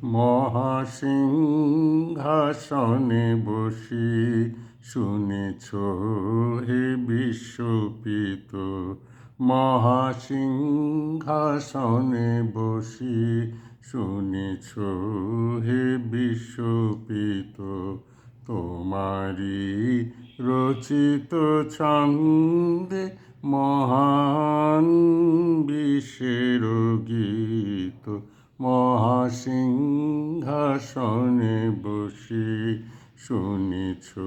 মহাসিংহাসনে বসি শুনেছ হে বিশ্বপিত। মহাসিংহাসনে বসি শুনেছ হে বিশ্বপিত। তোমারি রচিত ছন্দে মহান বিশ্বের গীত। মহাসিংহাসনে বসি শুনেছ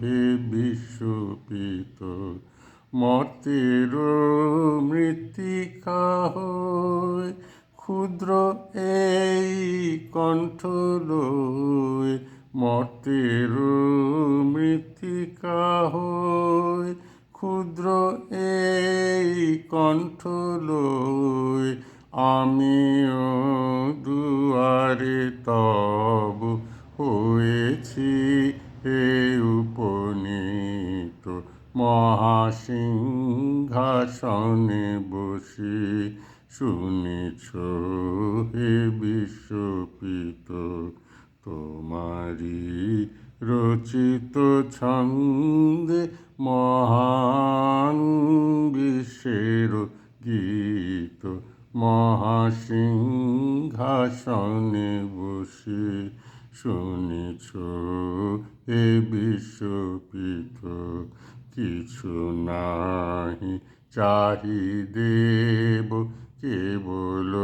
হে বিশ্বপিত। মর্তের মৃত্তিকা হয়ে ক্ষুদ্র এই কণ্ঠ লয়ে, মর্তের মৃত্তিকা হয়ে ক্ষুদ্র এই কণ্ঠ লয়ে, আমিও দুয়ারে তব হয়েছি হে উপনীত। মহাসিংহাসনে বসি শুনেছ হে বিশ্বপিত। তোমারি রচিত ছন্দে মহান বিশ্বের গীত। মহাসিংহাসনে বসি শুনেছ হে বিশ্বপিত। কিছু নাহি চাহি দেব কেবল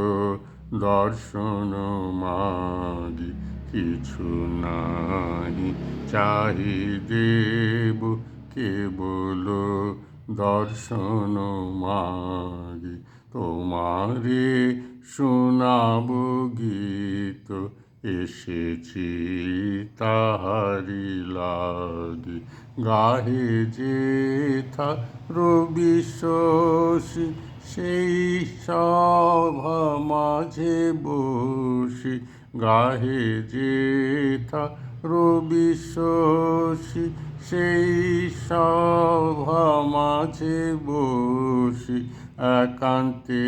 দর্শন মাগি। কিছু নাহি চাহি দেব কেবল দর্শন মাগি। তোমারে শোনাব গীত এসেছি তাহারি লাগি। গাহে যেথা রবি শশী সেই সভা মাঝে বসি। গাহে যেথা রবি শশী সেই সভা মাঝে বসি। একান্তে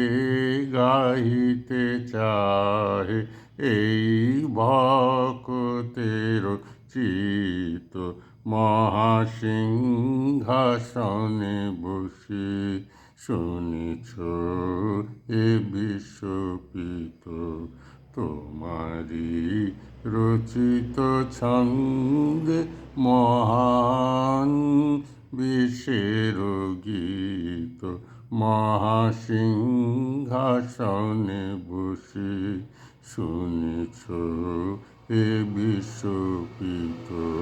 গাহিতে চাহে এই ভক্তের চিত। মহাসিংহাসনে বসি শুনেছ হে বিশ্বপিত। তোমারি রচিত ছন্দে মহান বিশ্বের গীত। মহাসিংহাসনে বসি শুনেছ হে বিশ্বপিত।